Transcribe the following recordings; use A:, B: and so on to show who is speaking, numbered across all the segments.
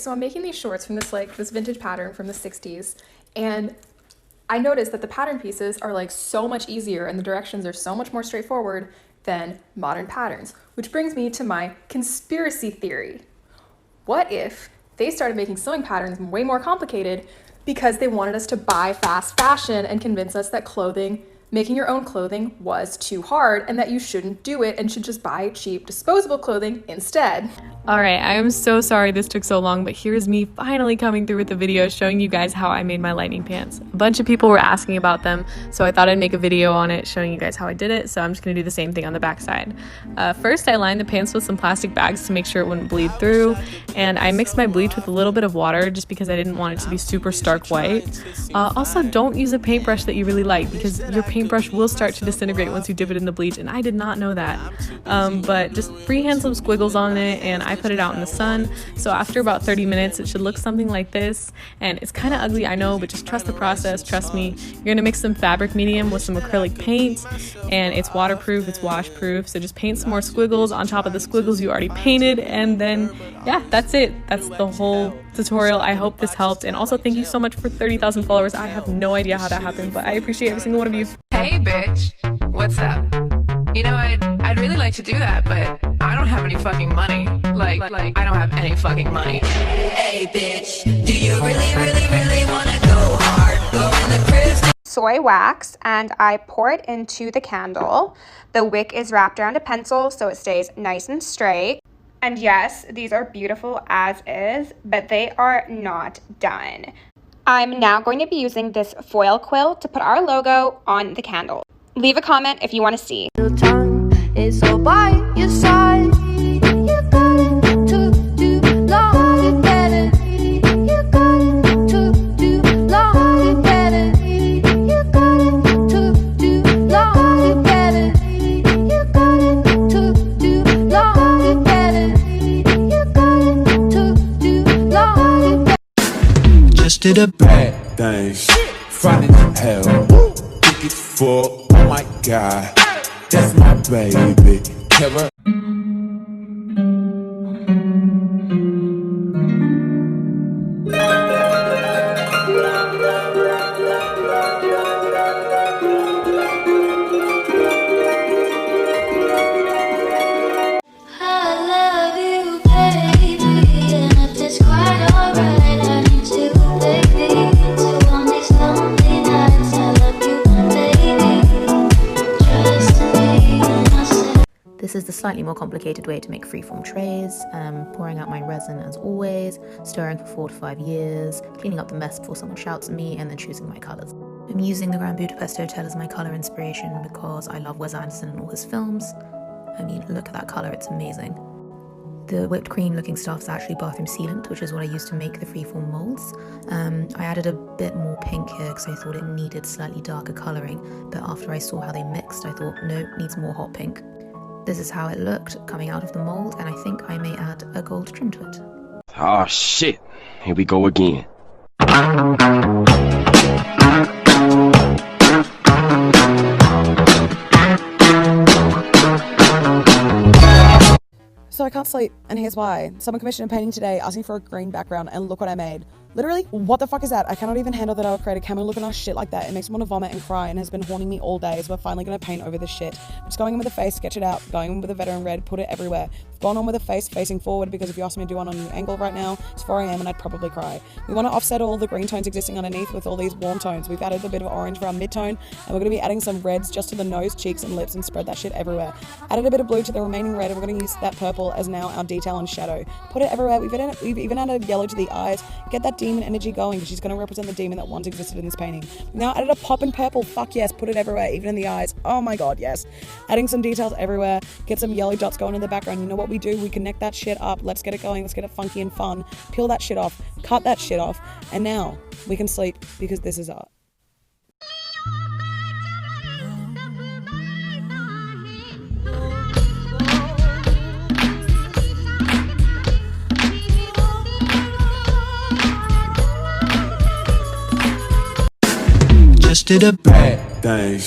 A: so I'm making these shorts from this vintage pattern from the 60s, and I noticed that the pattern pieces are like so much easier and the directions are so much more straightforward than modern patterns, which brings me to my conspiracy theory. What if they started making sewing patterns way more complicated because they wanted us to buy fast fashion and convince us that making your own clothing was too hard and that you shouldn't do it and should just buy cheap disposable clothing instead?
B: All right, I am so sorry this took so long, but here's me finally coming through with the video showing you guys how I made my lightning pants. A bunch of people were asking about them, so I thought I'd make a video on it showing you guys how I did it, so I'm just gonna do the same thing on the back side. First, I lined the pants with some plastic bags to make sure it wouldn't bleed through, and I mixed my bleach with a little bit of water just because I didn't want it to be super stark white. Also, don't use a paintbrush that you really like because your paintbrush will start to disintegrate once you dip it in the bleach, and I did not know that. But just freehand some squiggles on it, and I put it out in the sun. So after about 30 minutes, it should look something like this. And it's kind of ugly, I know, but just trust the process. Trust me. You're going to mix some fabric medium with some acrylic paint, and it's waterproof, it's washproof. So just paint some more squiggles on top of the squiggles you already painted, and then yeah, that's it. That's the whole tutorial. I hope this helped, and also thank you so much for 30,000 followers. I have no idea how that happened, but I appreciate every single one of you.
C: Hey bitch, what's up? You know, I'd really like to do that, but I don't have any fucking money. Like I don't have any fucking money.
D: Hey bitch, do you really wanna go hard? Go in the crib.
E: Soy wax, and I pour it into the candle. The wick is wrapped around a pencil so it stays nice and straight. And yes, these are beautiful as is, but they are not done. I'm now going to be using this foil quill to put our logo on the candle. Leave a comment if you want to see.
F: It's all by your side. You got it to do long, you better. You got it to do long, you better. You got it to do long, you better. You got it to do long, you better. You got it to do long, you better.
G: Just did a bad thing, Friday night hell, think it's full, oh my god, that's my baby, Kara.
H: This is the slightly more complicated way to make freeform trays, pouring out my resin as always, stirring for 4 to 5 years, cleaning up the mess before someone shouts at me, and then choosing my colours. I'm using the Grand Budapest Hotel as my colour inspiration because I love Wes Anderson and all his films. I mean, look at that colour, it's amazing. The whipped cream looking stuff is actually bathroom sealant, which is what I used to make the freeform moulds. I added a bit more pink here because I thought it needed slightly darker colouring, but after I saw how they mixed, I thought, no, it needs more hot pink. This is how it looked coming out of the mold, and I think I may add a gold trim to it.
I: Oh shit, here we go again.
J: So I can't sleep, and here's why. Someone commissioned a painting today asking for a green background, and look what I made. Literally, what the fuck is that? I cannot even handle that I would create a camera looking at shit like that. It makes me want to vomit and cry and has been haunting me all day, so we're finally going to paint over this shit. I'm just going in with a face, sketch it out, going in with a veteran red, put it everywhere. I've gone on with a face facing forward because if you asked me to do one on a new angle right now, it's 4 AM and I'd probably cry. We want to offset all the green tones existing underneath with all these warm tones. We've added a bit of orange for our mid-tone, and we're going to be adding some reds just to the nose, cheeks, and lips and spread that shit everywhere. Added a bit of blue to the remaining red, and we're going to use that purple as now our detail and shadow. Put it everywhere. We've even added yellow to the eyes. Get that demon energy going, because she's going to represent the demon that once existed in this painting. We've now added a pop in purple. Fuck yes, put it everywhere, even in the eyes. Oh my god, yes. Adding some details everywhere. Get some yellow dots going in the background. You know what we do? We connect that shit up. Let's get it going. Let's get it funky and fun. Peel that shit off. Cut that shit off. And now we can sleep, because this is art.
G: Just did a bad thing,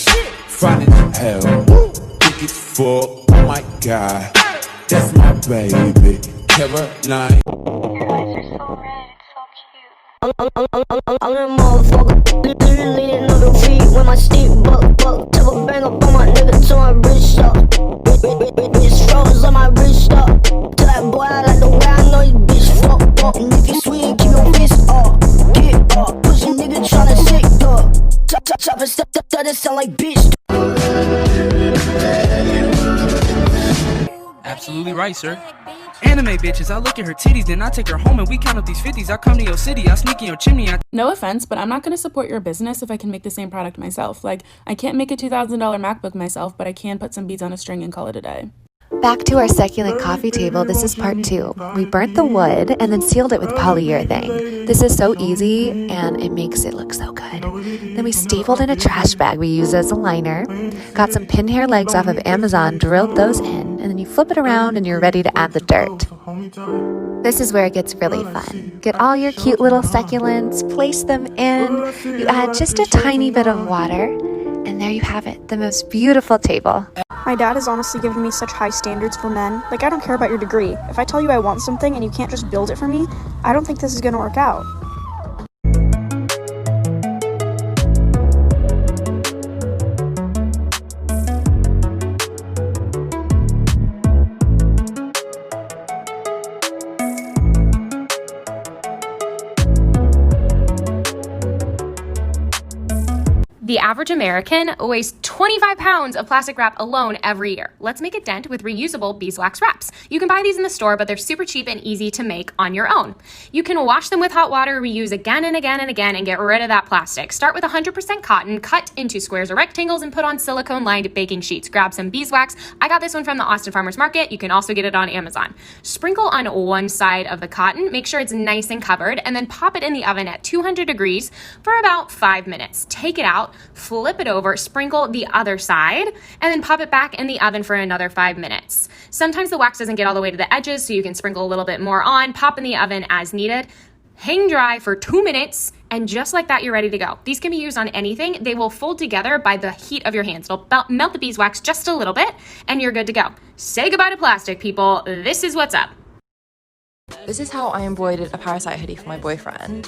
G: Friday night hell, think it's full, oh my god, that's my baby, Caroline.
F: I'm a motherfucker, leaning on the feet with my stick, buck, tip a bang up on my nigga till my wrist up. Bitch froze on my wrist up. Tell that boy I like the way I know his bitch fuck up. And if you sweet, keep your fist up, get up. Pussy nigga tryna sick up. Chop and step, that sound like bitch.
K: Absolutely right, sir. Anime bitches, I look at her titties, then I take her home and we count up these 50s. I come to your city, I sneak in your chimney.
L: No offense, but I'm not going to support your business if I can make the same product myself. Like, I can't make a $2,000 MacBook myself, but I can put some beads on a string and call it a day.
M: Back to our succulent coffee table, this is part 2. We burnt the wood and then sealed it with polyurethane. This is so easy and it makes it look so good. Then we stapled in a trash bag we used as a liner, got some pin hair legs off of Amazon, drilled those in, and then you flip it around and you're ready to add the dirt. This is where it gets really fun. Get all your cute little succulents, place them in, you add just a tiny bit of water, and there you have it, the most beautiful table.
N: My dad has honestly given me such high standards for men. Like, I don't care about your degree. If I tell you I want something and you can't just build it for me, I don't think this is gonna work out.
O: The average American wastes 25 pounds of plastic wrap alone every year. Let's make a dent with reusable beeswax wraps. You can buy these in the store, but they're super cheap and easy to make on your own. You can wash them with hot water, reuse again and again and again, and get rid of that plastic. Start with 100% cotton, cut into squares or rectangles, and put on silicone-lined baking sheets. Grab some beeswax. I got this one from the Austin Farmers Market. You can also get it on Amazon. Sprinkle on one side of the cotton, make sure it's nice and covered, and then pop it in the oven at 200 degrees for about 5 minutes. Take it out, flip it over, sprinkle the other side, and then pop it back in the oven for another 5 minutes. Sometimes the wax doesn't get all the way to the edges, so you can sprinkle a little bit more on, pop in the oven as needed, hang dry for 2 minutes, and just like that, you're ready to go. These can be used on anything. They will fold together by the heat of your hands. It'll melt the beeswax just a little bit, and you're good to go. Say goodbye to plastic, people. This is what's up.
P: This is how I embroidered a Parasite hoodie for my boyfriend.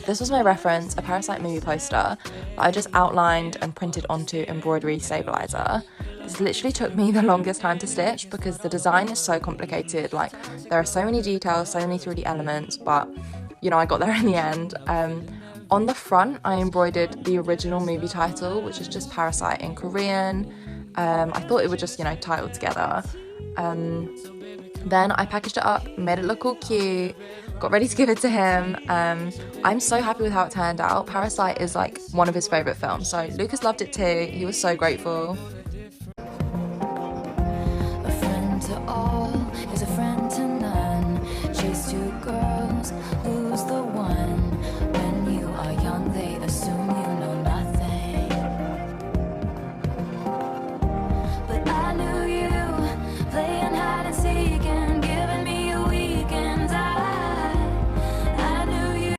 P: This was my reference, a Parasite movie poster that I just outlined and printed onto embroidery stabilizer. This literally took me the longest time to stitch because the design is so complicated. Like, there are so many details, so many 3D elements, but you know, I got there in the end. On the front, I embroidered the original movie title, which is just Parasite in Korean. I thought it would just, you know, tie it all together. Then I packaged it up, made it look all cute, got ready to give it to him. I'm so happy with how it turned out. Parasite is like one of his favourite films, so Lucas loved it too. He was so grateful.
F: A friend to all is a friend to none. Chase two girls, lose the one. When you are young, they assume you know nothing. But I knew you, playing hide and seek and giving me a weekend. I knew you.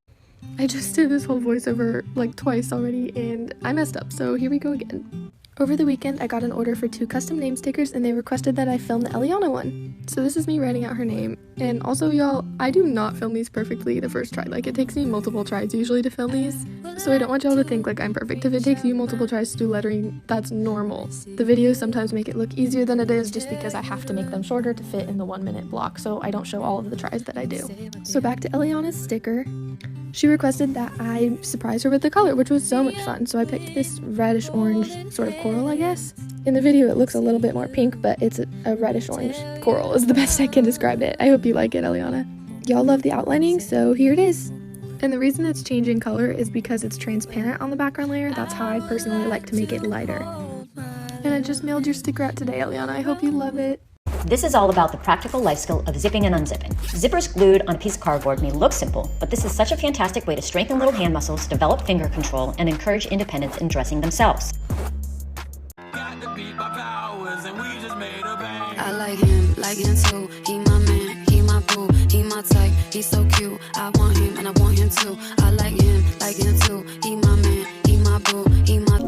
B: I just did this whole voiceover like twice already and I messed up, so here we go again. Over the weekend, I got an order for 2 custom name stickers and they requested that I film the Eliana one. So this is me writing out her name. And also, y'all, I do not film these perfectly the first try. Like, it takes me multiple tries usually to film these. So I don't want y'all to think like I'm perfect. If it takes you multiple tries to do lettering, that's normal. The videos sometimes make it look easier than it is just because I have to make them shorter to fit in the 1-minute block. So I don't show all of the tries that I do. So back to Eliana's sticker. She requested that I surprise her with the color, which was so much fun. So I picked this reddish orange sort of coral, I guess. In the video, it looks a little bit more pink, but it's a reddish orange coral is the best I can describe it. I hope you like it, Eliana. Y'all love the outlining, so here it is. And the reason it's changing color is because it's transparent on the background layer. That's how I personally like to make it lighter. And I just mailed your sticker out today, Eliana. I hope you love it.
Q: This is all about the practical life skill of zipping and unzipping. Zippers glued on a piece of cardboard may look simple, but this is such a fantastic way to strengthen little hand muscles, develop finger control, and encourage independence in dressing themselves.
F: I like him too. He my man, he my boo, he my type, he's so cute. I want him and I want him too. I like him too. He my man, he my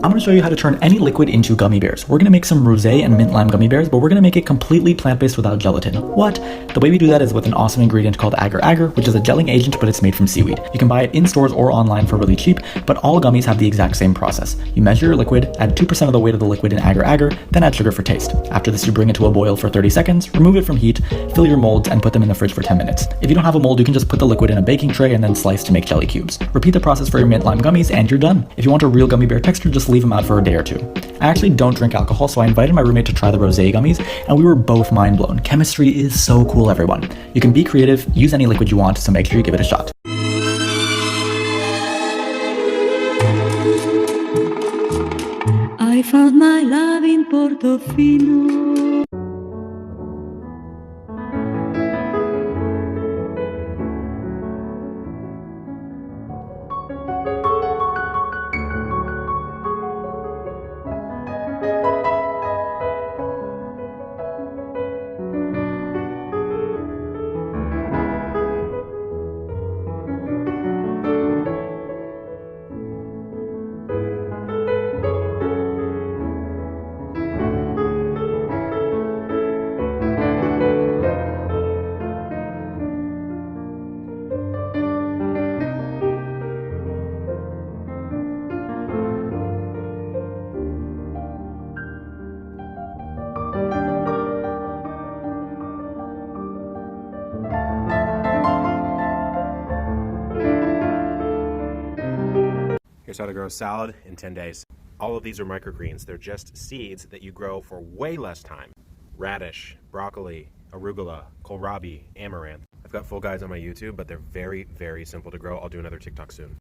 R: I'm going to show you how to turn any liquid into gummy bears. We're going to make some rosé and mint lime gummy bears, but we're going to make it completely plant-based without gelatin. What? The way we do that is with an awesome ingredient called agar-agar, which is a gelling agent, but it's made from seaweed. You can buy it in stores or online for really cheap, but all gummies have the exact same process. You measure your liquid, add 2% of the weight of the liquid in agar-agar, then add sugar for taste. After this, you bring it to a boil for 30 seconds, remove it from heat, fill your molds, and put them in the fridge for 10 minutes. If you don't have a mold, you can just put the liquid in a baking tray and then slice to make jelly cubes. Repeat the process for your mint lime gummies, and you're done. If you want a real gummy bear texture, just leave them out for a day or two. I actually don't drink alcohol, so I invited my roommate to try the rosé gummies, and we were both mind blown. Chemistry is so cool, everyone. You can be creative, use any liquid you want, so make sure you give it a shot.
F: I found my love in Portofino.
S: Here's how to grow salad in 10 days. All of these are microgreens. They're just seeds that you grow for way less time. Radish, broccoli, arugula, kohlrabi, amaranth. I've got full guides on my YouTube, but they're very, very simple to grow. I'll do another TikTok soon.